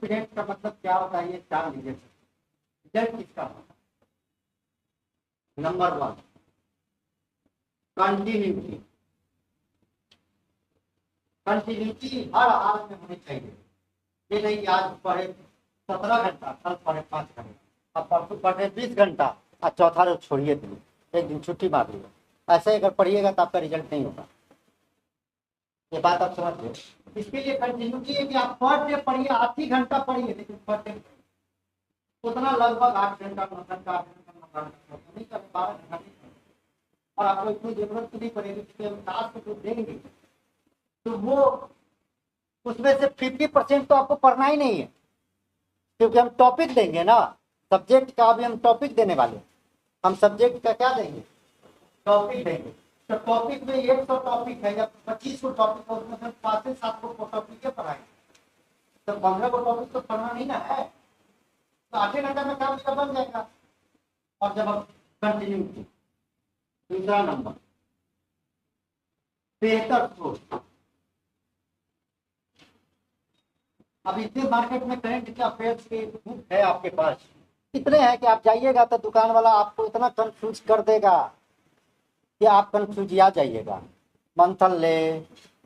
Confidence का मतलब क्या होता है, ये 4 लीजिए। रिजल्ट किसका होता है? Number 1 continuity. कंटिन्यूटी हर हाल में होनी चाहिए। ये नहीं कि आज पढ़े 17 घंटा, कल पढ़े 5 घंटा, अब परसों पढ़े 20 घंटा और चौथा रोज छोड़िए दिन, एक दिन छुट्टी मार लीजिए। ऐसे अगर पढ़िएगा तो आपका रिजल्ट नहीं होगा। ये बात आप समझ लो। इसके लिए कंटिन्यूटी है कि आप पर डे पढ़िए, 8 ही घंटा पढ़िए, लेकिन पर डे उतना लगभग 8 घंटा 9 घंटा 8 घंटा नहीं करें, 12 घंटा नहीं करें। और आपको इतनी जरूरत नहीं पड़ेगी कि हम टास्क को देंगे तो वो उसमें से 50% तो आपको पढ़ना ही नहीं है, क्योंकि हम टॉपिक देंगे ना सब्जेक्ट का। अभी हम टॉपिक देने वाले, हम सब्जेक्ट का क्या देंगे, टॉपिक देंगे। तो टॉपिक में 100 टॉपिक है या 25 को टॉपिक है, उसमें 5 से 7 को टॉपिक पढ़ाएंगे, तो 15 को टॉपिक तो पढ़ना नहीं ना है। तो 8 घंटा में काम का बन जाएगा। और जब आप कंटिन्यूटी, दूसरा नंबर बेहतर सोच। अब इतने मार्केट में करंट के अफेयर्स के बुक है आपके पास, इतने हैं कि आप जाइएगा तो दुकान वाला आपको इतना कंफ्यूज कर देगा कि आप कंफ्यूज आ जाइएगा। मंथन ले,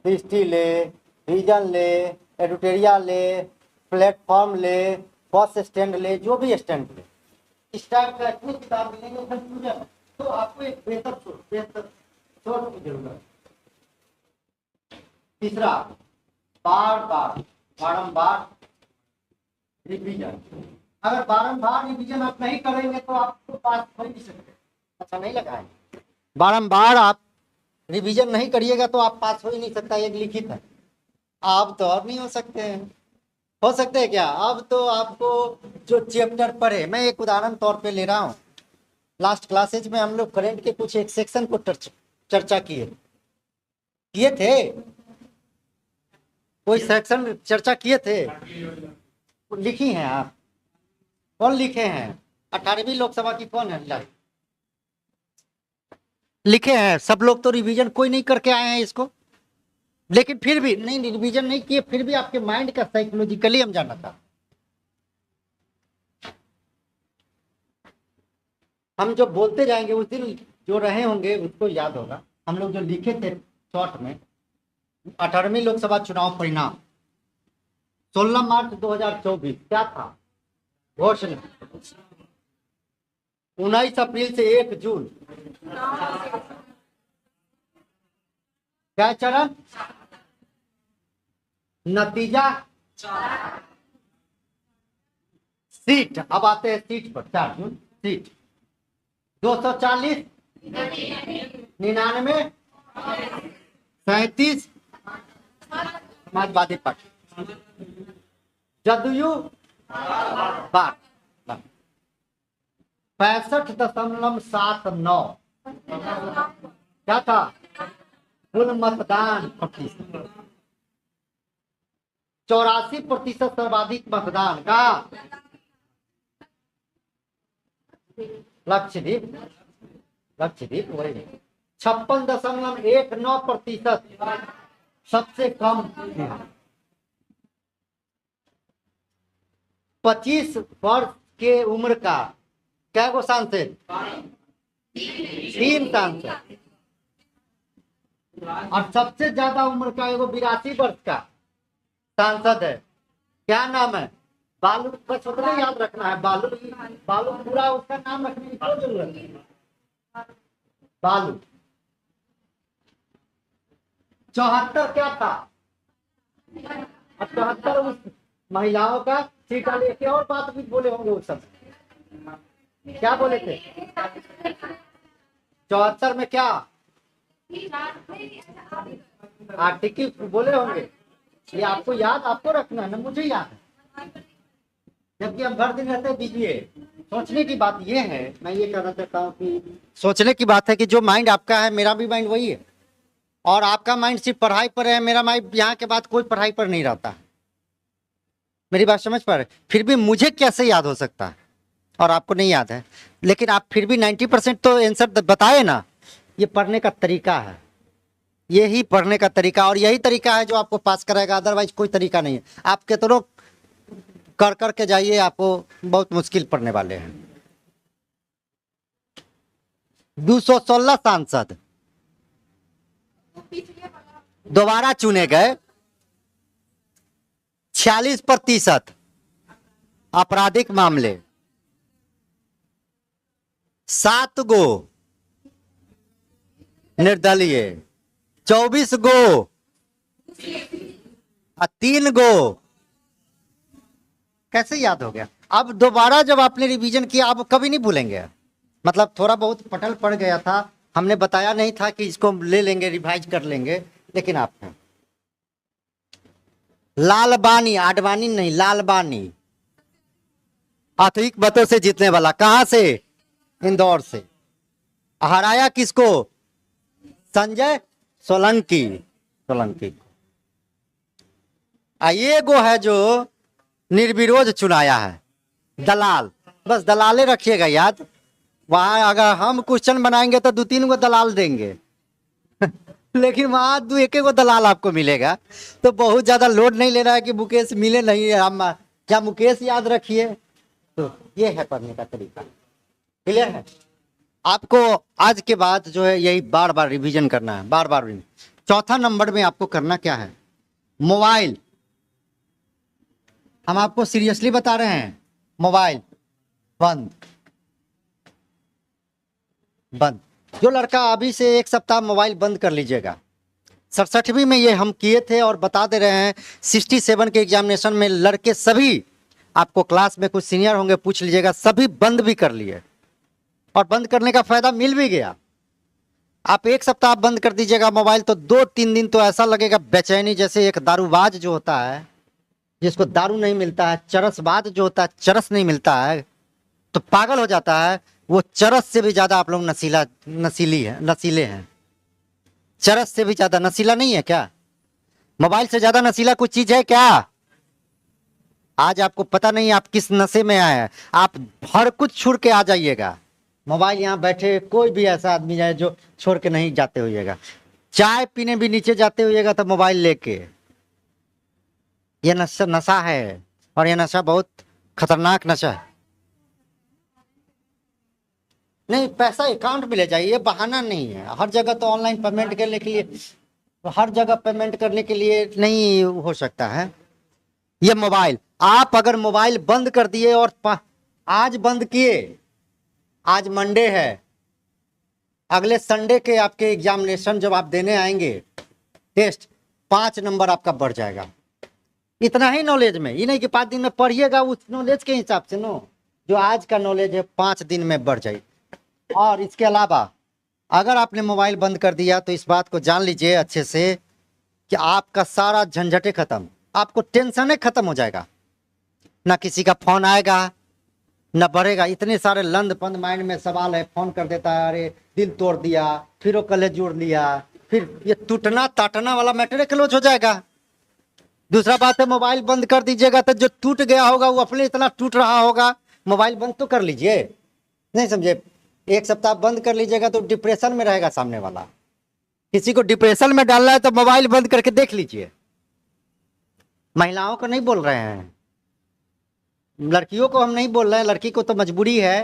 दृष्टि ले, रीजन ले, एडिटोरियल ले, प्लेटफॉर्म ले, बस स्टैंड ले, जो भी स्टैंड ले, इस टाइप का इतनी किताब मिलेंगे कंफ्यूजन। तो आपको एक बेहतर सोच की जरूरत है। तीसरा, बार बार बारंबार रिवीजन। अगर बारंबार रिवीजन आप नहीं करेंगे तो आपको पास हो नहीं सकते। अच्छा नहीं लगा है? बारंबार आप रिवीजन नहीं करिएगा तो आप पास हो ही नहीं सकता, ये लिखित है। आप तो और नहीं हो सकते हैं, हो सकते हैं क्या? अब तो आपको जो चैप्टर पढ़े, मैं एक उदाहरण तौर पे ले रहा हूँ। लास्ट क्लासेज में हम लोग करंट के कुछ एक सेक्शन को चर्चा किए थे। कोई सेक्शन चर्चा किए थे, लिखी हैं आप? कौन लिखे हैं? 18वीं लोकसभा की कौन है लिखे हैं? सब लोग तो रिवीजन कोई नहीं करके आए हैं इसको, लेकिन फिर भी नहीं रिवीजन नहीं किए, फिर भी आपके माइंड का साइकोलॉजिकली हम जाना था। हम जो बोलते जाएंगे उस दिन जो रहे होंगे उसको याद होगा। हम लोग जो लिखे थे शॉर्ट में, 18वीं लोकसभा चुनाव परिणाम 16 मार्च 2024 क्या था? घोषणा। 19 अप्रैल से 1 जून क्या चरण? नतीजा सीट। अब आते हैं सीट पर। 4 जून सीट 240, 99, 37 समाजवादी पार्टी, जदयू 65.79 क्या था? कुल मतदान प्रतिशत। 84% सर्वाधिक मतदान का लक्षद्वीप वही 56.19% सबसे कम। 25 वर्ष के उम्र का क्या गो सांसद? 3 सांसद। और सबसे ज्यादा उम्र का एगो 82 वर्ष का सांसद है, क्या नाम है? बालू। बस उतना याद रखना है, बालू। बालू पूरा उसका नाम रखने की कोई जरूरत नहीं। बालू। 74 क्या था? 74 उस महिलाओं का सीट वाले। एक और बात भी बोले होंगे उस समय, क्या बोले थे? 74 में क्या आर्टिकल बोले होंगे? ये आपको याद, आपको रखना है ना, मुझे याद है, जबकि हम भर दिन रहते बिजी है। सोचने की बात ये है, मैं ये कहना चाहता हूँ कि सोचने की बात है कि जो माइंड आपका है, मेरा भी माइंड वही है, और आपका माइंड सिर्फ पढ़ाई पर है, मेरा माइंड यहाँ के बाद कोई पढ़ाई पर नहीं रहता। मेरी बात समझ पा रहे? फिर भी मुझे कैसे याद हो सकता है और आपको नहीं याद है, लेकिन आप फिर भी 90% तो आंसर बताए ना। ये पढ़ने का तरीका है, यही पढ़ने का तरीका, और यही तरीका है जो आपको पास कराएगा, अदरवाइज कोई तरीका नहीं है। आप कितनों कर कर के जाइए, आपको बहुत मुश्किल पड़ने वाले हैं। 216 सांसद दोबारा चुने गए। 46% आपराधिक मामले, 7 गो निर्दलीय, 24 गो 3 गो। कैसे याद हो गया? अब दोबारा जब आपने रिवीजन किया, आप कभी नहीं भूलेंगे। मतलब थोड़ा बहुत पटल पड़ गया था, हमने बताया नहीं था कि इसको ले लेंगे, रिवाइज कर लेंगे, लेकिन आपने लालबानी, आडवाणी नहीं, लालबानी, अधिक मतों से जीतने वाला, कहां से? इंदौर से। हराया किसको? संजय सोलंकी। सोलंकी ये गो है जो निर्विरोध चुनाया है। दलाल, बस दलाले रखिएगा याद। वहां अगर हम क्वेश्चन बनाएंगे तो 2-3 गो दलाल देंगे लेकिन वहां 2-1 गो दलाल आपको मिलेगा। तो बहुत ज्यादा लोड नहीं लेना है कि मुकेश मिले नहीं है, हम क्या मुकेश याद रखिए। तो ये है पढ़ने का तरीका। क्लियर है? आपको आज के बाद जो है यही बार बार रिवीजन करना है, बार बार। चौथा नंबर में आपको करना क्या है? मोबाइल। हम आपको सीरियसली बता रहे हैं, मोबाइल बंद। बंद। जो लड़का अभी से 1 सप्ताह मोबाइल बंद कर लीजिएगा। 67वीं में ये हम किए थे और बता दे रहे हैं। 67 के एग्जामिनेशन में लड़के सभी, आपको क्लास में कुछ सीनियर होंगे पूछ लीजिएगा, सभी बंद भी कर लिए और बंद करने का फायदा मिल भी गया। आप 1 सप्ताह बंद कर दीजिएगा मोबाइल, तो 2-3 दिन तो ऐसा लगेगा बेचैनी, जैसे एक दारूबाज जो होता है, जिसको दारू नहीं मिलता है, चरसबाज जो होता है, चरस नहीं मिलता है तो पागल हो जाता है, वो चरस से भी ज्यादा आप लोग नशीले हैं। चरस से भी ज्यादा नशीला नहीं है क्या? मोबाइल से ज्यादा नशीला कुछ चीज है क्या? आज आपको पता नहीं आप किस नशे में आए हैं। आप हर कुछ छोड़ के आ जाइएगा। मोबाइल यहाँ बैठे कोई भी ऐसा आदमी है जो छोड़ के नहीं जाते होइएगा। चाय पीने भी नीचे जाते होइएगा तो मोबाइल लेके। ये नशा है और ये नशा बहुत खतरनाक नशा है। नहीं, पैसा अकाउंट में ले जाइए, बहाना नहीं है। हर जगह तो ऑनलाइन पेमेंट करने के लिए, हर जगह पेमेंट करने के लिए नहीं हो सकता है। ये मोबाइल, आप अगर मोबाइल बंद कर दिए और आज बंद किए, आज मंडे है, अगले संडे के आपके एग्जामिनेशन जब आप देने आएंगे टेस्ट, 5 नंबर आपका बढ़ जाएगा। इतना ही नॉलेज में, ये नहीं कि 5 दिन में पढ़िएगा, उस नॉलेज के हिसाब से नो, जो आज का नॉलेज है 5 दिन में बढ़ जाए। और इसके अलावा अगर आपने मोबाइल बंद कर दिया तो इस बात को जान लीजिए अच्छे से कि आपका सारा झंझटे खत्म, आपको टेंशन खत्म हो जाएगा। ना किसी का फोन आएगा, ना बढ़ेगा। इतने सारे लंद पंद माइंड में सवाल है, फोन कर देता है, अरे दिल तोड़ दिया, फिर वो कलेज जोड़ लिया, फिर ये टूटना ताटना वाला मैटर क्लोज हो जाएगा। दूसरा बात है, मोबाइल बंद कर दीजिएगा तो जो टूट गया होगा वो अपने इतना टूट रहा होगा। मोबाइल बंद तो कर लीजिए, नहीं समझे? 1 सप्ताह बंद कर लीजिएगा तो डिप्रेशन में रहेगा सामने वाला। किसी को डिप्रेशन में डालना है तो मोबाइल बंद करके देख लीजिए। महिलाओं को नहीं बोल रहे हैं, लड़कियों को हम नहीं बोल रहे हैं। लड़की को तो मजबूरी है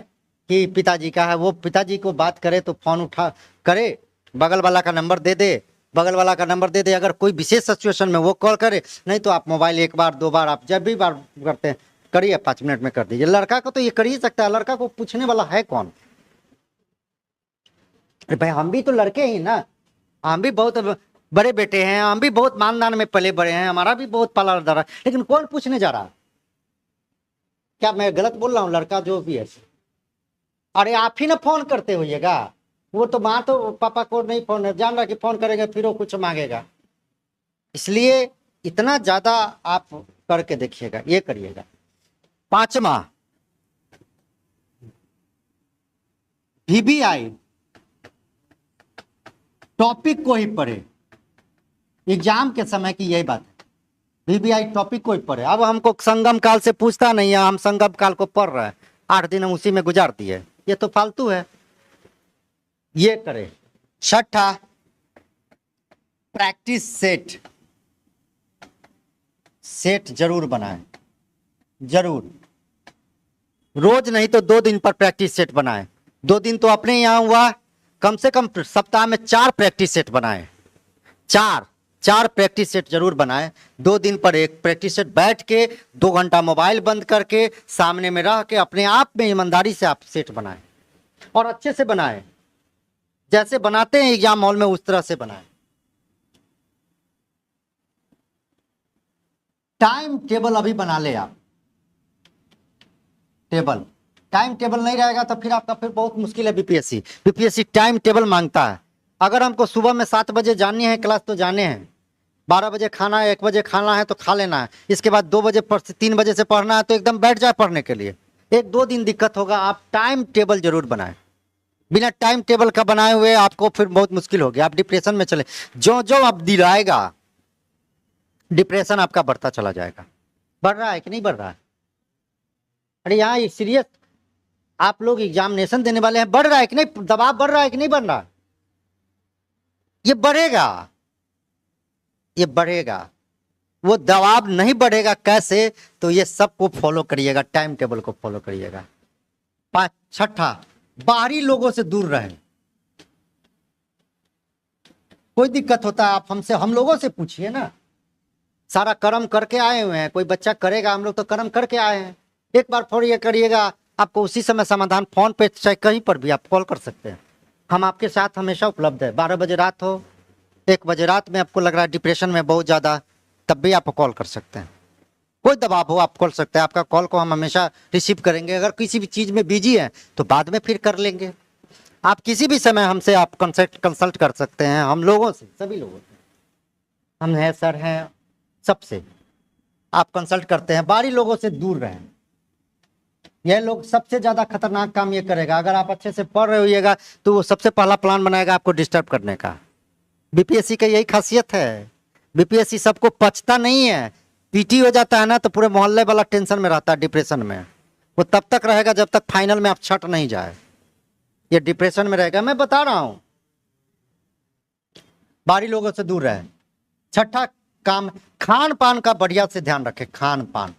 कि पिताजी का है, वो पिताजी को बात करे तो फोन उठा करे, बगल वाला का नंबर दे दे, बगल वाला का नंबर दे दे। अगर कोई विशेष सिचुएशन में वो कॉल करे, नहीं तो आप मोबाइल 1 बार 2 बार, आप जब भी बार करते हैं करिए, 5 मिनट में कर दीजिए। लड़का को तो ये कर ही सकता है, लड़का को पूछने वाला है कौन? भाई हम भी तो लड़के ही ना, हम भी बहुत बड़े बेटे हैं, हम भी बहुत मानदान में पले बड़े हैं, हमारा भी बहुत पाला डरा है, लेकिन कौन पूछने जा रहा? क्या मैं गलत बोल रहा हूँ? लड़का जो भी है, अरे आप ही ना फोन करते होइएगा। वो तो माँ तो पापा को नहीं फोन जान रहा कि फोन करेगा फिर वो कुछ मांगेगा। इसलिए इतना ज्यादा आप करके देखिएगा, ये करिएगा। 5वां, VBI टॉपिक को ही पढ़े। एग्जाम के समय की यही बात है, VBI टॉपिक को ही पढ़े। अब हमको संगम काल से पूछता नहीं है, हम संगम काल को पढ़ रहे हैं, 8 दिन हम उसी में गुजार दिए, ये तो फालतू है। ये करे। 6ठा, प्रैक्टिस सेट। सेट जरूर बनाएं। जरूर, रोज नहीं तो 2 दिन पर प्रैक्टिस सेट बनाएं। 2 दिन तो अपने यहाँ हुआ, कम से कम सप्ताह में 4 प्रैक्टिस सेट बनाएं। 4 प्रैक्टिस सेट जरूर बनाएं। 2 दिन पर एक प्रैक्टिस सेट बैठ के 2 घंटा मोबाइल बंद करके सामने में रह के अपने आप में ईमानदारी से आप सेट बनाएं और अच्छे से बनाएं, जैसे बनाते हैं एग्जाम हॉल में उस तरह से बनाएं। टाइम टेबल अभी बना ले आप। टाइम टेबल नहीं रहेगा तो फिर आपका फिर बहुत मुश्किल है। बीपीएससी टाइम टेबल मांगता है। अगर हमको सुबह में 7 बजे जानी है क्लास तो जाने हैं, 12 बजे खाना है, 1 बजे खाना है तो खा लेना है, इसके बाद 2 बजे 3 बजे से पढ़ना है तो एकदम बैठ जाए पढ़ने के लिए। 1-2 दिन दिक्कत होगा, आप टाइम टेबल जरूर बनाएं। बिना टाइम टेबल का बनाए हुए आपको फिर बहुत मुश्किल होगी, आप डिप्रेशन में चले। जो जो आप दिलाएगा डिप्रेशन आपका बढ़ता चला जाएगा। बढ़ रहा है कि नहीं बढ़ रहा है? अरे यहाँ सीरियस आप लोग एग्जामिनेशन देने वाले हैं, बढ़ रहा है कि नहीं? दबाव बढ़ रहा है कि नहीं बढ़ रहा? ये बढ़ेगा, ये बढ़ेगा। वो दबाव नहीं बढ़ेगा कैसे? तो ये सबको फॉलो करिएगा, टाइम टेबल को फॉलो करिएगा। 6ठा, बाहरी लोगों से दूर रहें। कोई दिक्कत होता है आप हमसे, हम लोगों से पूछिए ना। सारा कर्म करके आए हुए हैं, कोई बच्चा करेगा, हम लोग तो कर्म करके आए हैं। एक बार फोन ये करिएगा, आपको उसी समय समाधान फोन पे चाहे कहीं पर भी आप कॉल कर सकते हैं। हम आपके साथ हमेशा उपलब्ध है। 12 बजे रात हो, 1 बजे रात में आपको लग रहा है डिप्रेशन में बहुत ज़्यादा, तब भी आप कॉल कर सकते हैं। कोई दबाव हो आप कॉल सकते हैं, आपका कॉल को हम हमेशा रिसीव करेंगे। अगर किसी भी चीज़ में बिजी है तो बाद में फिर कर लेंगे। आप किसी भी समय हमसे आप कंसल्ट कर सकते हैं, हम लोगों से, सभी लोगों से। हम हैं सर हैं, सबसे आप कंसल्ट करते हैं। बाहरी लोगों से दूर रहें। यह लोग सबसे ज्यादा खतरनाक काम ये करेगा। अगर आप अच्छे से पढ़ रहे होइएगा तो वो सबसे पहला प्लान बनाएगा आपको डिस्टर्ब करने का। बीपीएससी का यही खासियत है। बीपीएससी सबको पचता नहीं है। पीटी हो जाता है ना तो पूरे मोहल्ले वाला टेंशन में रहता है, डिप्रेशन में। वो तब तक रहेगा जब तक फाइनल में आप छट नहीं जाए, ये डिप्रेशन में रहेगा। मैं बता रहा हूं, बाहरी लोगों से दूर रहे। 6ठा काम, खान पान का बढ़िया से ध्यान रखें। खान पान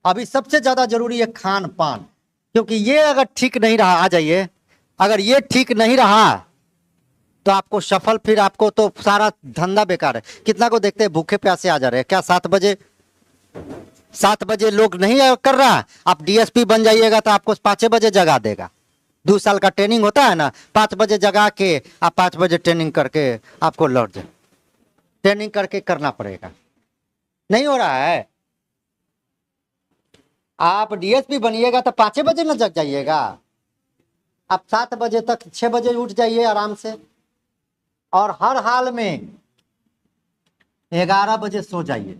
अभी सबसे ज्यादा जरूरी है, खान पान। क्योंकि ये अगर ठीक नहीं रहा, आ जाइए, अगर ये ठीक नहीं रहा तो आपको सफल, फिर आपको तो सारा धंधा बेकार है। कितना को देखते हैं भूखे प्यासे आ जा रहे हैं। क्या 7 बजे लोग नहीं कर रहा? आप डीएसपी बन जाइएगा तो आपको 5 बजे जगा देगा। 2 साल का ट्रेनिंग होता है ना, 5 बजे जगा के आप 5 बजे ट्रेनिंग करके आपको लौट जाए। ट्रेनिंग करके करना पड़ेगा। नहीं हो रहा है? आप डीएसपी बनिएगा तो 5 बजे न जग जाइएगा। आप 7 बजे तक, 6 बजे उठ जाइए आराम से, और हर हाल में 11 बजे सो जाइए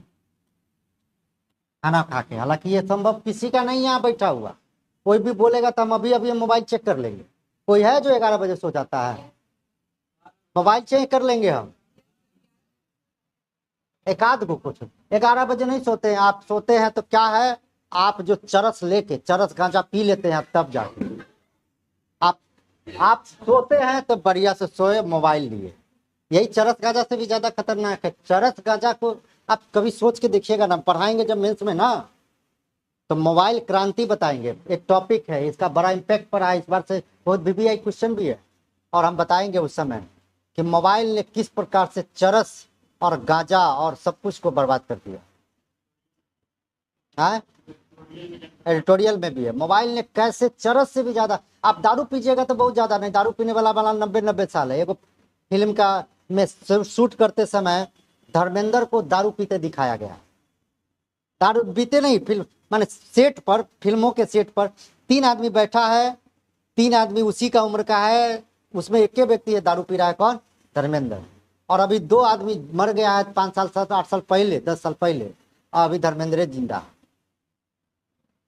खाना खा के। हालांकि ये संभव किसी का नहीं यहाँ बैठा हुआ। कोई भी बोलेगा तो हम अभी अभी मोबाइल चेक कर लेंगे। कोई है जो 11 बजे सो जाता है? मोबाइल चेक कर लेंगे हम। एक आध को कुछ 11 बजे नहीं सोते हैं। आप सोते हैं तो क्या है, आप जो चरस लेके, चरस गांजा पी लेते हैं तब जाके आप सोते हैं तो बढ़िया से सोए, मोबाइल लिए। यही चरस गांजा से भी ज्यादा खतरनाक है। चरस गांजा को आप कभी सोच के देखिएगा ना, पढ़ाएंगे जब मेंस में ना, तो मोबाइल क्रांति बताएंगे। एक टॉपिक है, इसका बड़ा इम्पैक्ट पड़ा है इस बार से, बहुत बीबीआई क्वेश्चन भी है, और हम बताएंगे उस समय कि मोबाइल ने किस प्रकार से चरस और गांजा और सब कुछ को बर्बाद कर दिया है। एडिटोरियल में भी है, मोबाइल ने कैसे चरस से भी ज्यादा। आप दारू पीजिएगा तो बहुत ज्यादा नहीं, दारू पीने वाला 90 साल है। एक फिल्म का में शूट करते समय धर्मेंद्र को दारू पीते दिखाया गया। दारू पीते नहीं, फिल्म माने सेट पर, फिल्मों के सेट पर 3 आदमी बैठा है, 3 आदमी उसी का उम्र का है, उसमें एक ही व्यक्ति है दारू पी रहा है, कौन? धर्मेंद्र। और अभी 2 आदमी मर गया है 5 साल 7 8 साल पहले, 10 साल पहले, और अभी धर्मेंद्र जिंदा।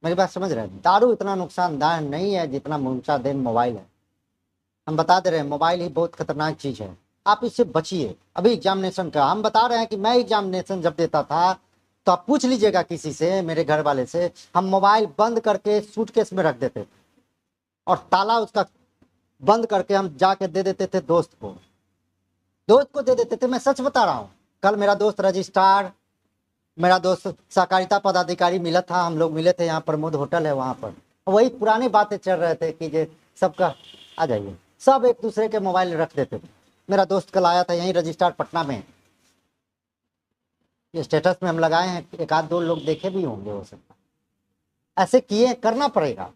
मेरी बात समझ रहे हैं? दारू इतना नुकसानदायक नहीं है जितना मुंचादेन मोबाइल है। हम बता दे रहे हैं, मोबाइल ही बहुत खतरनाक चीज है, आप इससे बचिए। अभी एग्जामिनेशन का हम बता रहे हैं कि मैं एग्जामिनेशन जब देता था तो आप पूछ लीजिएगा किसी से, मेरे घर वाले से, हम मोबाइल बंद करके सूटकेस में रख देते थे और ताला उसका बंद करके हम जाके दे देते थे दोस्त को दे देते थे। मैं सच बता रहा हूँ। कल मेरा दोस्त रजिस्ट्रार मेरा दोस्त सहकारिता पदाधिकारी मिला था, हम लोग मिले थे यहाँ प्रमोद होटल है वहाँ पर, वही पुरानी बातें चल रहे थे कि जे सबका आ जाइए, सब एक दूसरे के मोबाइल रख देते थे। मेरा दोस्त कल आया था, यहीं रजिस्ट्रार पटना में, ये स्टेटस में हम लगाए हैं, एक आध दो लोग देखे भी होंगे हो सकता। ऐसे किए, करना पड़ेगा,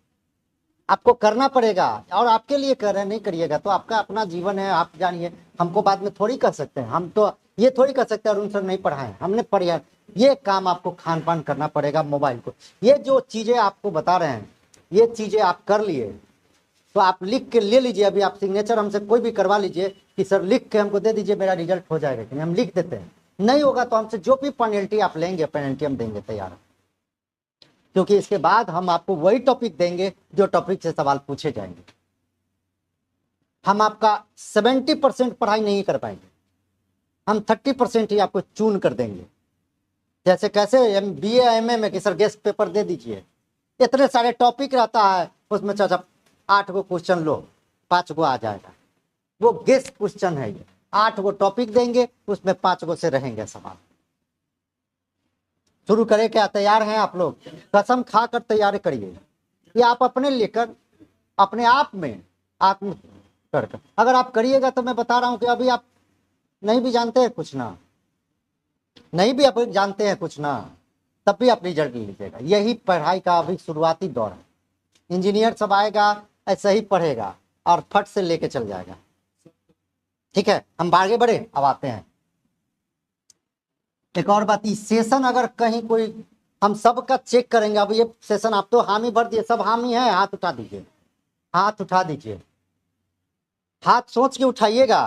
आपको करना पड़ेगा, और आपके लिए कर रहे हैं, नहीं करिएगा तो आपका अपना जीवन है, आप जानिए। हमको बाद में थोड़ी कर सकते हैं, हम तो ये थोड़ी कर सकते हैं अरुण सर नहीं पढ़ाए, हमने पढ़ा। ये काम आपको खान पान करना पड़ेगा मोबाइल को। ये जो चीजें आपको बता रहे हैं, ये चीजें आप कर लिए तो आप लिख के ले लीजिए, अभी आप सिग्नेचर हमसे कोई भी करवा लीजिए कि सर लिख के हमको दे दीजिए, मेरा रिजल्ट हो जाएगा कि नहीं, हम लिख देते हैं। नहीं होगा तो हमसे जो भी पेनल्टी आप लेंगे, पेनल्टी हम देंगे, तैयार है। क्योंकि इसके बाद हम आपको वही टॉपिक देंगे जो टॉपिक से सवाल पूछे जाएंगे। हम आपका 70% पढ़ाई नहीं कर पाएंगे, हम 30% ही आपको चून कर देंगे। जैसे कैसे BA MA में कि सर गेस्ट पेपर दे दीजिए, इतने सारे टॉपिक रहता है, उसमें चाचा 8 गो क्वेश्चन लो, 5 गो आ जाएगा, वो गेस्ट क्वेश्चन है। ये 8 गो टॉपिक देंगे, उसमें 5 गो से रहेंगे सवाल। शुरू करें क्या? तैयार हैं आप लोग? कसम खाकर तैयारी करिए, ये आप अपने लेकर अपने आप में आत्म कर, अगर आप करिएगा तो मैं बता रहा हूं कि अभी आप नहीं भी जानते हैं कुछ ना, नहीं भी आप जानते हैं कुछ ना, तब भी आप रिजल्ट लीजिएगा। यही पढ़ाई का अभी शुरुआती दौर है। इंजीनियर सब आएगा ऐसा ही पढ़ेगा और फट से लेके चल जाएगा। ठीक है, हम आगे बढ़े, अब आते हैं एक और बात। इस सेशन अगर कहीं कोई, हम सबका चेक करेंगे। अब ये सेशन आप तो हामी भर दिए, सब हामी है, हाथ उठा दीजिए, हाथ उठा दीजिए, हाथ सोच के उठाइएगा,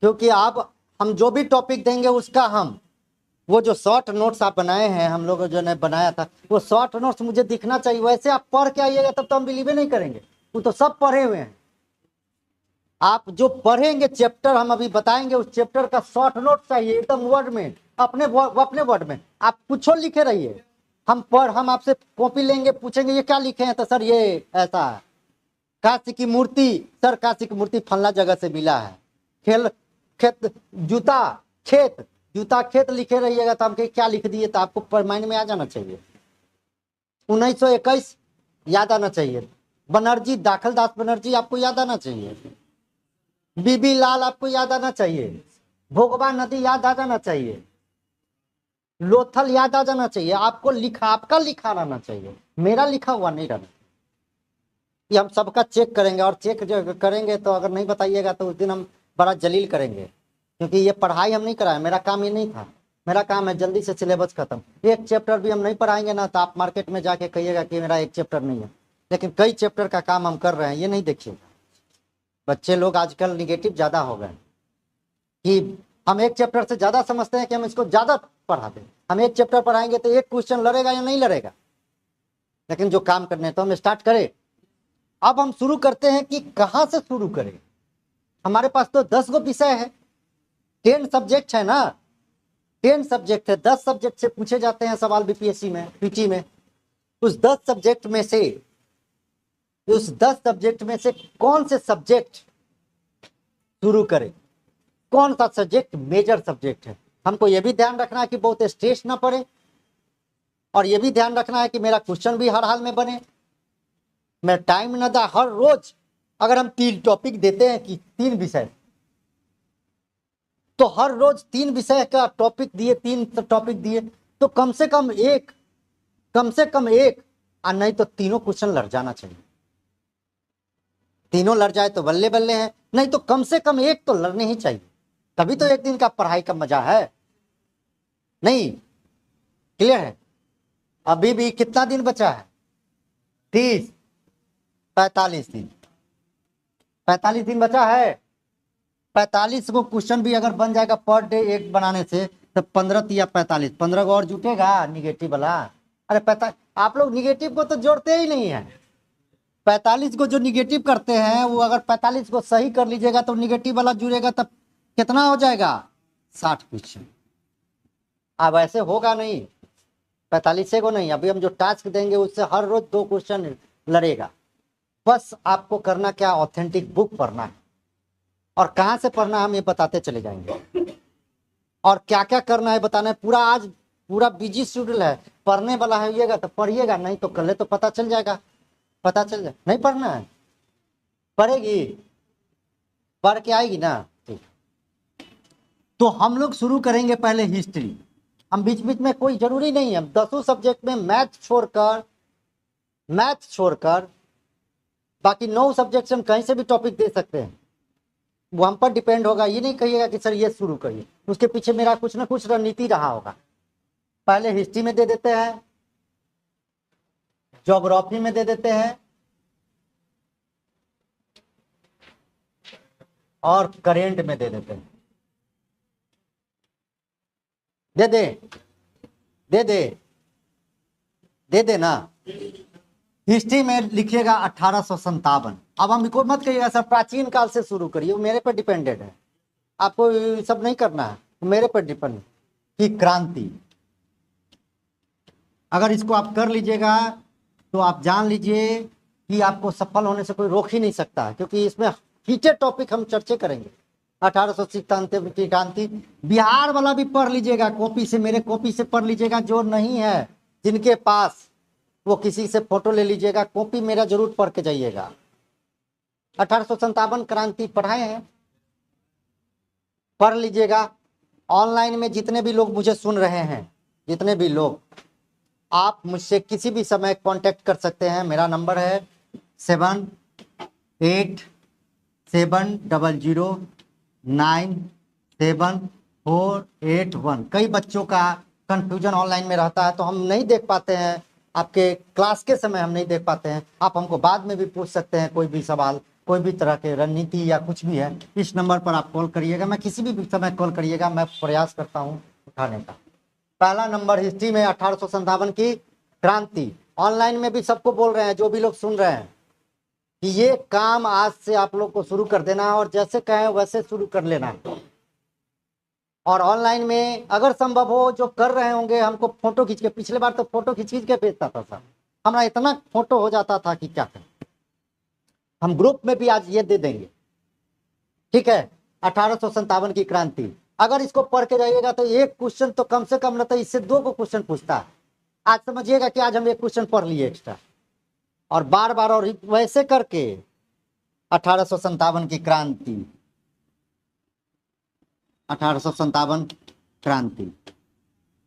क्योंकि अब हम जो भी टॉपिक देंगे उसका हम वो जो शॉर्ट नोट्स आप बनाए हैं, हम लोग जो ने बनाया था, वो शॉर्ट नोट्स मुझे दिखना चाहिए। वैसे आप पढ़ के आइएगा तब तो हम बिलीव नहीं करेंगे, वो तो सब पढ़े हुए हैं। आप जो पढ़ेंगे चैप्टर हम अभी बताएंगे, उस चैप्टर का शॉर्ट नोट चाहिए एकदम वर्ड में, अपने वर्ड में। आप कुछ लिखे रहिए, हम आपसे कॉपी लेंगे, पूछेंगे ये क्या लिखे हैं, तो सर ये ऐसा है। काशी की मूर्ति, सर काशी की मूर्ति फल्ला जगह से मिला है। खेत जूता खेत, जूता खेत लिखे रहिएगा, तो हम क्या लिख दिए, तो आपको माइंड में आ जाना चाहिए। 1921 याद आना चाहिए। बनर्जी, दाखल दास बनर्जी आपको याद आना चाहिए। बीबी लाल आपको याद आना चाहिए। भोगवा नदी याद आ जाना चाहिए। लोथल याद आ जाना चाहिए। आपको लिखा, आपका लिखा रहना चाहिए, मेरा लिखा हुआ नहीं रहना। ये हम सबका चेक करेंगे, और चेक जो करेंगे तो अगर नहीं बताइएगा तो उस दिन हम बड़ा जलील करेंगे, क्योंकि ये पढ़ाई हम नहीं कराए, मेरा काम ये नहीं था। मेरा काम है जल्दी से सिलेबस खत्म। एक चैप्टर भी हम नहीं पढ़ाएंगे ना, तो आप मार्केट में जाके कहिएगा कि मेरा एक चैप्टर नहीं है, लेकिन कई चैप्टर का काम हम कर रहे हैं, ये नहीं देखिएगा। बच्चे लोग आजकल निगेटिव ज़्यादा हो गए कि हम एक चैप्टर से ज़्यादा समझते हैं कि हम इसको ज़्यादा पढ़ा दें। हम एक चैप्टर पढ़ाएंगे तो एक क्वेश्चन लड़ेगा या नहीं लड़ेगा, लेकिन जो काम करने तो हम स्टार्ट करें। अब हम शुरू करते हैं कि कहाँ से शुरू करें। हमारे पास तो 10 गो विषय है, 10 सब्जेक्ट है ना, 10 सब्जेक्ट है, 10 सब्जेक्ट से पूछे जाते हैं सवाल BPSC में, PT में। उस 10 सब्जेक्ट में से, उस 10 सब्जेक्ट में से कौन से सब्जेक्ट शुरू करें, कौन सा सब्जेक्ट मेजर सब्जेक्ट है। हमको यह भी ध्यान रखना है कि बहुत स्ट्रेस ना पड़े, और यह भी ध्यान रखना है कि मेरा क्वेश्चन भी हर हाल में बने, मैं टाइम ना दा। हर रोज अगर हम 3 टॉपिक देते हैं कि 3 विषय, तो हर रोज 3 विषय का टॉपिक दिए, 3 टॉपिक दिए, तो कम से कम एक, और नहीं तो तीनों क्वेश्चन लड़ जाना चाहिए। तीनों लड़ जाए तो बल्ले बल्ले हैं, नहीं तो कम से कम एक तो लड़ने ही चाहिए, तभी तो एक दिन का पढ़ाई का मजा है। नहीं, क्लियर है? अभी भी कितना दिन बचा है? 30, 45 दिन, 45 दिन बचा है। 45 को क्वेश्चन भी अगर बन जाएगा पर डे एक बनाने से, तो 15 या 45, 15 को और जुटेगा निगेटिव वाला। अरे 45, आप लोग निगेटिव को तो जोड़ते ही नहीं है। 45 को जो निगेटिव करते हैं, वो अगर 45 को सही कर लीजिएगा तो निगेटिव वाला जुड़ेगा, तब कितना हो जाएगा? 60 क्वेश्चन। अब ऐसे होगा नहीं, 45 को नहीं। अभी हम जो टास्क देंगे उससे हर रोज 2 क्वेश्चन लड़ेगा। बस आपको करना क्या, ऑथेंटिक बुक पढ़ना है, और कहाँ से पढ़ना है हम ये बताते चले जाएंगे, और क्या क्या करना है बताना है। पूरा आज पूरा बिजी शेड्यूल है, पढ़ने वाला होइएगा तो पढ़िएगा, नहीं तो कल तो पता चल जाएगा, पता चल जाए। नहीं पढ़ना है, पढ़ेगी, पढ़ के आएगी ना, ठीक। तो हम लोग शुरू करेंगे पहले हिस्ट्री। हम बीच बीच में कोई जरूरी नहीं है, 10 सब्जेक्ट में मैथ छोड़कर बाकी 9 सब्जेक्ट से हम कहीं से भी टॉपिक दे सकते हैं, वो हम पर डिपेंड होगा। ये नहीं कहिएगा कि सर ये शुरू करिए, उसके पीछे मेरा कुछ ना कुछ रणनीति रहा होगा। पहले हिस्ट्री में दे देते हैं, ज्योग्राफी में दे देते हैं, और करेंट में दे देते हैं। दे दे दे दे दे दे ना। हिस्ट्री में लिखिएगा 1857। अब हम को मत कहिएगा सर प्राचीन काल से शुरू करिए, वो मेरे पर डिपेंडेड है, आपको ये सब नहीं करना है, मेरे पर डिपेंड कि क्रांति। अगर इसको आप कर लीजिएगा तो आप जान लीजिए कि आपको सफल होने से कोई रोक ही नहीं सकता, क्योंकि इसमें हीटेड टॉपिक हम चर्चा करेंगे। 1897 की क्रांति, बिहार वाला भी पढ़ लीजिएगा कॉपी से, मेरे कॉपी से पढ़ लीजिएगा। जो नहीं है जिनके पास, वो किसी से फोटो ले लीजिएगा, कॉपी मेरा जरूर पढ़ के जाइएगा। 1857 क्रांति पढ़ाए हैं, पढ़ लीजिएगा। ऑनलाइन में जितने भी लोग मुझे सुन रहे हैं, जितने भी लोग, आप मुझसे किसी भी समय कांटेक्ट कर सकते हैं। मेरा नंबर है 7870097481। कई बच्चों का कंफ्यूजन ऑनलाइन में रहता है, तो हम नहीं देख पाते हैं, आपके क्लास के समय हम नहीं देख पाते हैं। आप हमको बाद में भी पूछ सकते हैं, कोई भी सवाल, कोई भी तरह के रणनीति या कुछ भी है, इस नंबर पर आप कॉल करिएगा। मैं किसी भी समय कॉल करिएगा, मैं प्रयास करता हूँ उठाने का। पहला नंबर हिस्ट्री में 1857 की क्रांति। ऑनलाइन में भी सबको बोल रहे हैं, जो भी लोग सुन रहे हैं, कि ये काम आज से आप लोग को शुरू कर देना है, और जैसे कहें वैसे शुरू कर लेना है। और ऑनलाइन में अगर संभव हो, जो कर रहे होंगे, हमको फोटो खींच के, पिछले बार तो फोटो खींच के भेजता था सर, हमारा इतना फोटो हो जाता था कि क्या करें। हम ग्रुप में भी आज ये दे देंगे, ठीक है। 1857 की क्रांति, अगर इसको पढ़ के जाइएगा तो एक क्वेश्चन तो कम से कम रहता है, इससे 2 को क्वेश्चन पूछता है। आज समझिएगा कि आज हम एक क्वेश्चन पढ़ लिए एक्स्ट्रा, और बार बार, और वैसे करके 1857 की क्रांति, 1857 क्रांति,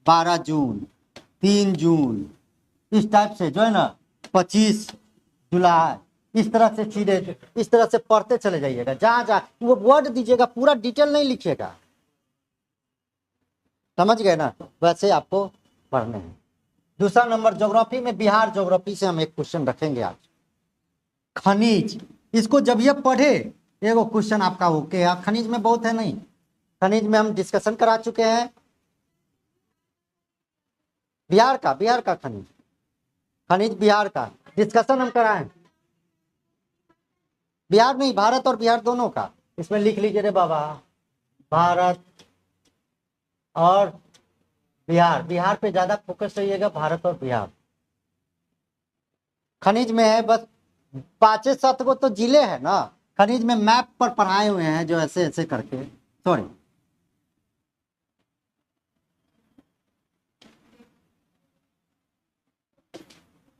12 जून, 3 जून, इस टाइप से जो है ना, 25 जुलाई, इस तरह से चीजें, इस तरह से पढ़ते चले जाइएगा। जहां जहां वो वर्ड दीजिएगा, पूरा डिटेल नहीं लिखिएगा, समझ गए ना, वैसे आपको पढ़ने हैं। दूसरा नंबर ज्योग्राफी में, बिहार ज्योग्राफी से हम एक क्वेश्चन रखेंगे आज। खनिज, इसको जब ये पढ़े एगो क्वेश्चन आपका ओके है। खनिज में बहुत है नहीं, खनिज में हम डिस्कशन करा चुके हैं। बिहार का खनिज बिहार का डिस्कशन हम कराएं। बिहार नहीं, भारत और बिहार दोनों का, इसमें लिख लीजिए रे बाबा, भारत और बिहार पे ज्यादा फोकस रहिएगा, भारत और बिहार। खनिज में है बस 5-7 को तो जिले है ना, खनिज में मैप पर पढ़ाए हुए हैं, जो ऐसे ऐसे करके, सॉरी,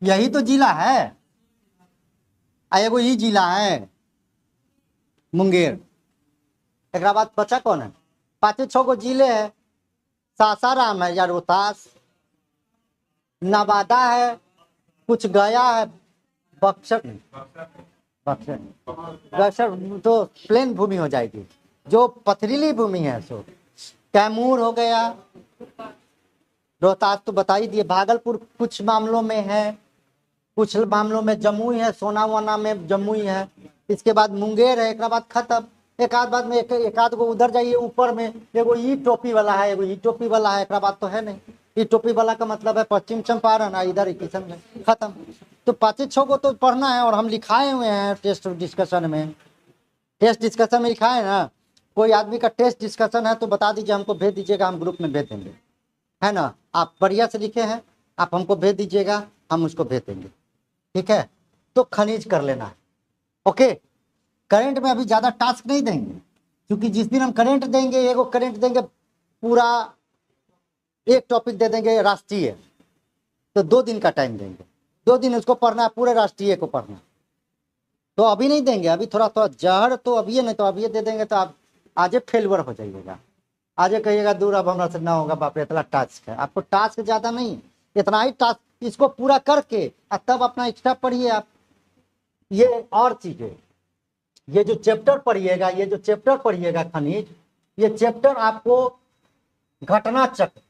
यही तो जिला है, एगो ही जिला है मुंगेर। एक बाद बचा कौन है? 5-6 को जिले है, सासाराम है या रोहतास, नवादा है, कुछ गया है, बक्सर तो प्लेन भूमि हो जाएगी, जो पथरीली भूमि है सो कैमूर हो गया, रोहतास तो बता ही दिए, भागलपुर कुछ मामलों में है, कुछ मामलों में जमुई है, सोनावाना में जमुई है, इसके बाद मुंगेर है, एक बाद खत्म। एक आध बाद में एक आध को उधर जाइए ऊपर में, एगो ई टोपी वाला है, एगो ई टोपी वाला है, एक बाद तो है नहीं। ई टोपी वाला का मतलब है पश्चिम चंपारण, इधर ही किशनगंज, खत्म। तो 5-6 को तो पढ़ना है, और हम लिखाए हुए हैं टेस्ट डिस्कशन में, लिखा है ना। कोई आदमी का टेस्ट डिस्कशन है तो बता दीजिए, हमको भेज दीजिएगा, हम ग्रुप में भेज देंगे, है ना। आप बढ़िया से लिखे हैं, आप हमको भेज दीजिएगा, हम उसको भेज देंगे, ठीक है। तो खनिज कर लेना है, ओके। करंट में अभी ज्यादा टास्क नहीं देंगे, क्योंकि जिस दिन हम करंट देंगे, एगो करंट देंगे पूरा एक टॉपिक दे देंगे राष्ट्रीय, तो 2 दिन का टाइम देंगे, 2 दिन उसको पढ़ना है, पूरे राष्ट्रीय को पढ़ना। तो अभी नहीं देंगे, अभी थोड़ा थोड़ा जहर तो अभी नहीं, तो अभी दे देंगे तो आप आज फेलवर हो जाइएगा। आज कहिएगा दूर अब हमारा से ना होगा, बाप रे इतना टास्क है। आपको टास्क ज्यादा नहीं, इतना ही टास्क, इसको पूरा करके तब अपना एक्स्ट्रा पढ़िए आप। ये और चीजें, ये जो चैप्टर पढ़िएगा, ये जो चैप्टर पढ़िएगा खनिज, ये चैप्टर आपको घटना चक्र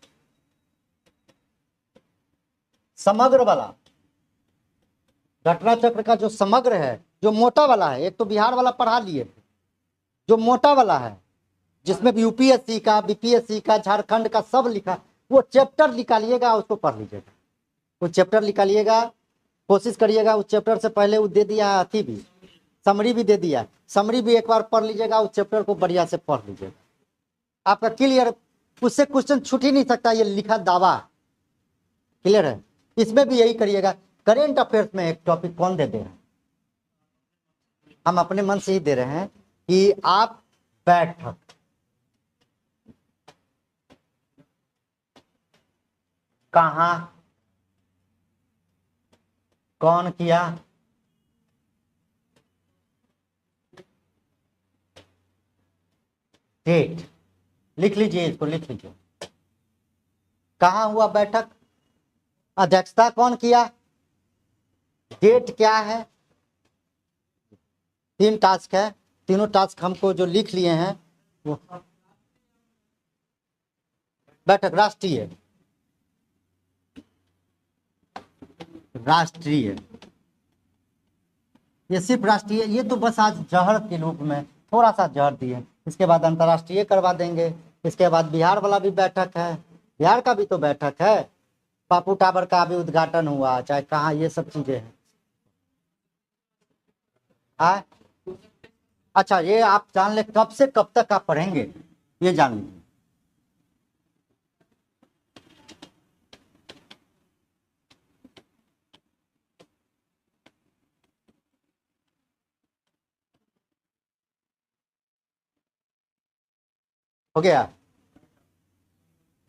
समग्र वाला, घटना चक्र का जो समग्र है, जो मोटा वाला है, एक तो बिहार वाला पढ़ा लिए, जो मोटा वाला है जिसमें यूपीएससी का, बीपीएससी का, झारखंड का सब लिखा, वो चैप्टर निकालिएगा, उसको पढ़ लीजिएगा। वो चैप्टर निकालिएगा, कोशिश करिएगा उस चैप्टर से पहले वो दे दिया अथी भी, समरी भी दे दिया, समरी भी एक बार पढ़ लीजिएगा, उस चैप्टर को बढ़िया से पढ़ लीजिएगा, आपका क्लियर, उससे क्वेश्चन छूट ही नहीं सकता, ये लिखा दावा। क्लियर है? इसमें भी यही करिएगा। करेंट अफेयर्स में एक टॉपिक कौन दे रहे हैं? हम अपने मन से ही दे रहे हैं कि आप बैठक, कहां, कौन किया, डेट लिख लीजिए, इसको लिख लीजिए। कहां हुआ बैठक, अध्यक्षता कौन किया, डेट क्या है। 3 टास्क है, तीनों टास्क हमको जो लिख लिए हैं वो बैठक राष्ट्रीय, राष्ट्रीय, ये सिर्फ राष्ट्रीय, ये तो बस आज जहर के रूप में थोड़ा सा जहर दिए। इसके बाद अंतर्राष्ट्रीय करवा देंगे, इसके बाद बिहार वाला भी बैठक है, बिहार का भी तो बैठक है, पापू टावर का भी उद्घाटन हुआ, चाहे कहाँ, ये सब चीजें हैं। अच्छा, ये आप जान ले कब से कब तक आप पढ़ेंगे, ये जान लीजिए। हो गया,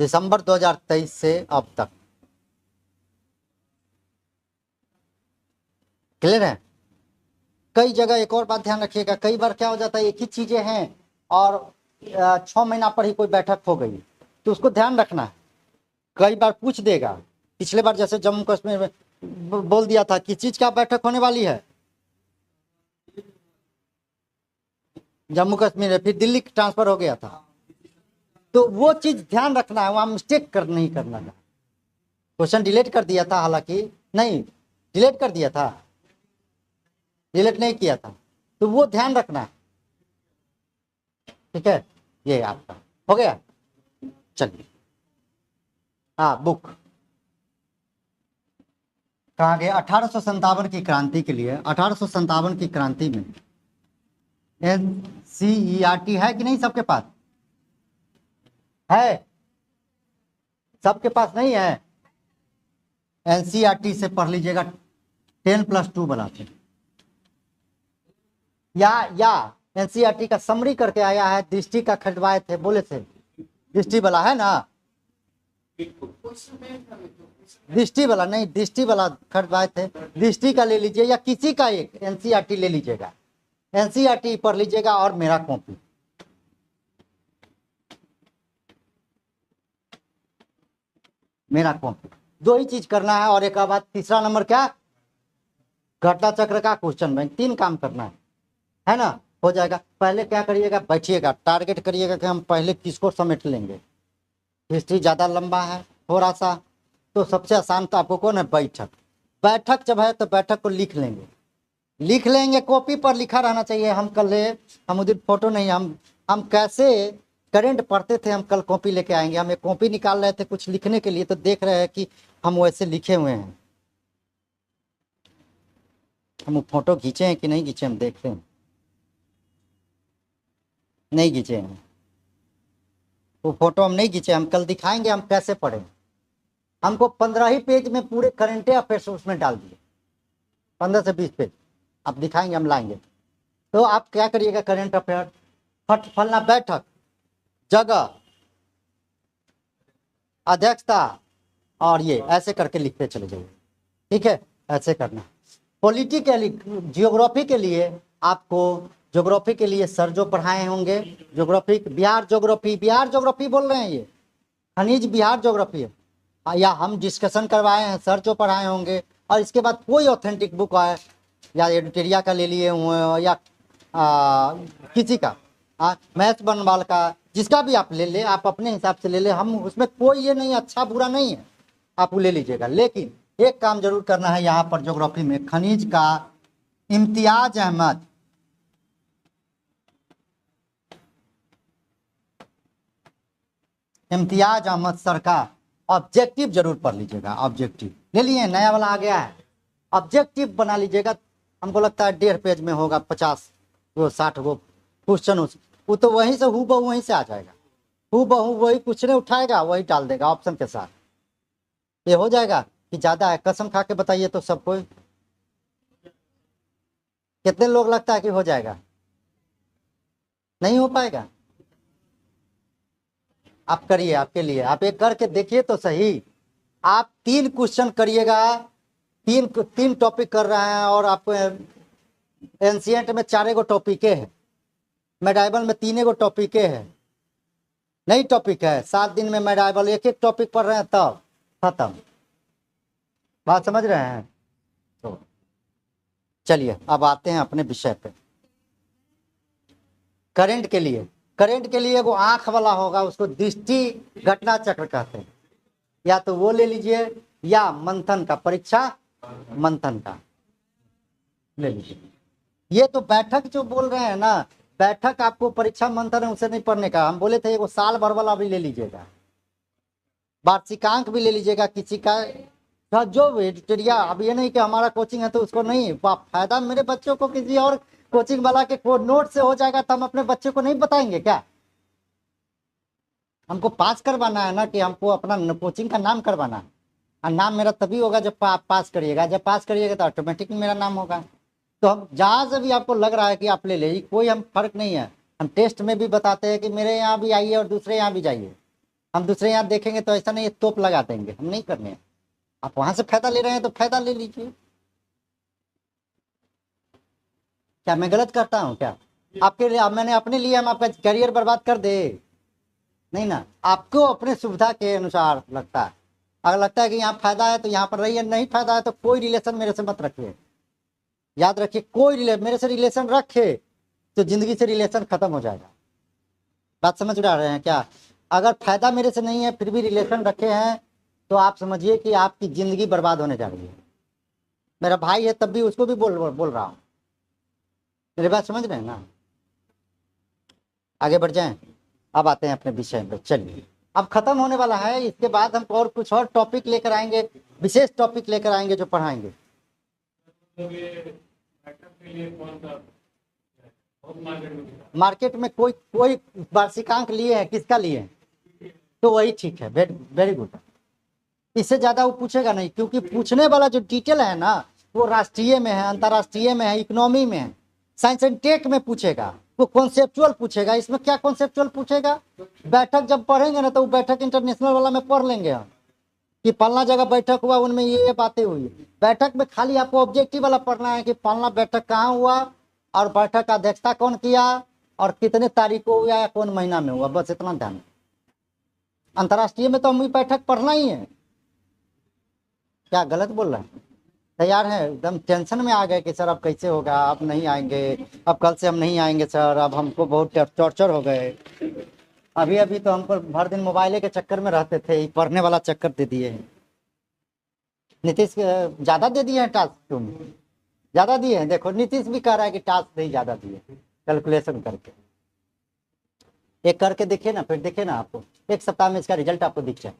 दिसंबर 2023 से अब तक। क्लियर है? कई जगह एक और बात ध्यान रखिएगा, कई बार क्या हो जाता है, एक ही चीजें हैं और 6 महीना पर ही कोई बैठक हो गई, तो उसको ध्यान रखना है। कई बार पूछ देगा, पिछले बार जैसे जम्मू कश्मीर में बोल दिया था किस चीज का बैठक होने वाली है, जम्मू कश्मीर में, फिर दिल्ली ट्रांसफर हो गया था, तो वो चीज ध्यान रखना है, वहां मिस्टेक नहीं करना है। क्वेश्चन डिलीट कर दिया था, हालांकि नहीं डिलीट कर दिया था, डिलीट नहीं किया था, तो वो ध्यान रखना है। ठीक है, ये आपका हो गया। चलिए, हाँ बुक कहाँ गए, 1857 की क्रांति के लिए, 1857 की क्रांति में NCERT है कि नहीं सबके पास? है, सबके पास नहीं है? NCERT से पढ़ लीजिएगा, 10+2 बनाते, या NCERT का समरी करके आया है, दृष्टि का खरीदवाए थे, बोले थे दृष्टि वाला है ना, दृष्टि वाला नहीं, दृष्टि वाला खरीदवाए थे, दृष्टि का ले लीजिए, या किसी का एक NCERT ले लीजिएगा, NCERT पढ़ लीजिएगा, और मेरा कॉपी, मेरा कॉपी, 2 ही चीज करना है। और एक बाद तीसरा नंबर क्या, घटना चक्र का क्वेश्चन बैंक, 3 काम करना है ना, हो जाएगा। पहले क्या करिएगा, बैठिएगा, टारगेट करिएगा कि हम पहले किसको समेट लेंगे। हिस्ट्री ज्यादा लंबा है थोड़ा सा, तो सबसे आसान तो आपको कौन है, बैठक। बैठक जब है तो बैठक को लिख लेंगे, लिख लेंगे, कॉपी पर लिखा रहना चाहिए। हम कल हम उधर फोटो नहीं, हम कैसे करेंट पढ़ते थे, हम कल कॉपी लेके आएंगे। हम एक कॉपी निकाल रहे थे कुछ लिखने के लिए, तो देख रहे हैं कि हम वैसे लिखे हुए हैं। हम फोटो खींचे हैं कि नहीं खींचे, हम देखते हैं, नहीं खींचे हैं वो फोटो, हम नहीं खींचे, हम कल दिखाएंगे हम कैसे पढ़े। हमको 15 ही पेज में पूरे करेंट अफेयर्स उसमें डाल दिए, 15 से 20 पेज आप दिखाएंगे, हम लाएंगे। तो आप क्या करिएगा, करेंट अफेयर फलना बैठक, जगह, अध्यक्षता, और ये ऐसे करके लिखते चले जाइए, ठीक है, ऐसे करना। पॉलिटिकली जियोग्राफी के लिए आपको, ज्योग्राफी के लिए सर जो पढ़ाए होंगे, ज्योग्राफी, बिहार ज्योग्राफी बोल रहे हैं, ये खनिज बिहार ज्योग्राफी है, या हम डिस्कशन करवाए हैं, सर जो पढ़ाए होंगे। और इसके बाद कोई ऑथेंटिक बुक है, या एडिटेरिया का ले लिए हुए हो, या किसी का, मैथ बनवाल का, जिसका भी आप ले ले, आप अपने हिसाब से ले ले, हम उसमें कोई ये नहीं अच्छा बुरा नहीं है, आप वो ले लीजिएगा। लेकिन एक काम जरूर करना है यहाँ पर ज्योग्राफी में, खनिज का इम्तियाज अहमद सर का ऑब्जेक्टिव जरूर पढ़ लीजिएगा। ऑब्जेक्टिव ले लिए, नया वाला आ गया है, ऑब्जेक्टिव बना लीजिएगा। हमको लगता है 1.5 पेज में होगा, 50 वो 60 वो क्वेश्चन, वो तो वहीं से हूबहू वहीं से आ जाएगा, हूबहू वही क्वेश्चन उठाएगा, वही डाल देगा ऑप्शन के साथ। ये हो जाएगा कि ज़्यादा है? कसम खा के बताइए तो सबको, कितने लोग लगता है कि हो जाएगा? नहीं हो पाएगा। आप करिए, आपके लिए, आप एक करके देखिए तो सही। आप 3 क्वेश्चन करिएगा, तीन टॉपिक कर रहे हैं, और आप एंशिएंट में 4 टॉपिक है, मेडाइवल में 3 टॉपिक है, नई टॉपिक है। 7 दिन में मेडाइवल एक टॉपिक पढ़ रहे हैं, तब खत्म। बात समझ रहे हैं? तो चलिए अब आते हैं अपने विषय पे। करंट के लिए वो आंख वाला होगा, उसको दृष्टि घटना चक्र कहते हैं। या तो वो ले लीजिए, या मंथन का, परीक्षा मंथन का ले लीजिए। ये तो बैठक जो बोल रहे हैं ना, बैठक आपको परीक्षा मंथन है उसे नहीं पढ़ने का। हम बोले थे वो साल भर वाला भी ले लीजिएगा, वार्षिकांक भी ले लीजिएगा किसी का जो एडिटोरिया। अब ये नहीं कि हमारा कोचिंग है तो उसको नहीं फायदा, मेरे बच्चों को किसी और कोचिंग वाला के नोट से हो जाएगा तो हम अपने बच्चे को नहीं बताएंगे क्या? हमको पास करवाना है ना, कि हमको अपना कोचिंग का नाम करवाना है। और नाम मेरा तभी होगा जब आप पास करिएगा, जब पास करिएगा तो ऑटोमेटिक मेरा नाम होगा। तो हम जहाँ से भी आपको लग रहा है कि आप ले ले, कोई हम फर्क नहीं है। हम टेस्ट में भी बताते हैं कि मेरे यहाँ भी आइए और दूसरे यहाँ भी जाइए। हम दूसरे यहाँ देखेंगे तो ऐसा नहीं तोप लगा देंगे, हम नहीं करने हैं। आप वहां से फायदा ले रहे हैं तो फायदा ले लीजिए। क्या मैं गलत करता हूँ क्या? आपके लिए, मैंने अपने लिए हम आपका करियर बर्बाद कर दे? नहीं ना, आपको अपने सुविधा के अनुसार लगता है। अगर लगता है कि यहाँ फायदा है तो यहाँ पर रहिए, नहीं फायदा है तो कोई रिलेशन मेरे से मत रखिए। याद रखिए, कोई मेरे से रिलेशन रखे तो जिंदगी से रिलेशन खत्म हो जाएगा। बात समझ रहे हैं क्या? अगर फायदा मेरे से नहीं है फिर भी रिलेशन रखे हैं तो आप समझिए कि आपकी जिंदगी बर्बाद होने जा रही है। मेरा भाई है तब भी उसको भी बोल रहा हूँ। मेरी बात समझ रहे हैं ना? आगे बढ़ जाएं। अब आते हैं अपने विषय पे। चलिए, अब खत्म होने वाला है, इसके बाद हम और कुछ और टॉपिक लेकर आएंगे, विशेष टॉपिक लेकर आएंगे जो पढ़ाएंगे। मार्केट में कोई वार्षिकांक लिए हैं, किसका लिए हैं? तो वही ठीक है, वेरी गुड। इससे ज्यादा वो पूछेगा नहीं, क्योंकि पूछने वाला जो डिटेल है ना वो राष्ट्रीय में है, अंतर्राष्ट्रीय में है, इकोनॉमी में है, साइंस एंड टेक में पूछेगा, वो कॉन्सेप्चुअल पूछेगा। इसमें क्या कॉन्सेप्चुअल पूछेगा? बैठक जब पढ़ेंगे ना तो वो बैठक इंटरनेशनल वाला में पढ़ लेंगे हम, कि फलना जगह बैठक हुआ, उनमें ये बातें हुई। बैठक में खाली आपको ऑब्जेक्टिव वाला पढ़ना है कि फलना बैठक कहाँ हुआ, और बैठक का अध्यक्षता कौन किया, और कितने तारीख को हुआ, या कौन महीना में हुआ, बस इतना ध्यान। अंतर्राष्ट्रीय में तो हम बैठक पढ़ना ही है। क्या गलत बोल रहे हैं? तैयार है? एकदम टेंशन में आ गए कि सर अब कैसे होगा, अब नहीं आएंगे, अब कल से हम नहीं आएंगे सर, अब हमको बहुत टॉर्चर हो गए। अभी तो हमको भर दिन मोबाइल के चक्कर में रहते थे, पढ़ने वाला चक्कर दे दिए हैं। नीतीश ज्यादा दे दिए हैं टास्क, तुम ज्यादा दिए हैं। देखो नीतीश भी कह रहा है कि टास्क नहीं ज्यादा दिए, कैलकुलेशन करके। एक करके देखिए ना, फिर देखिए ना, आपको 1 सप्ताह में इसका रिजल्ट आपको दिख जाए।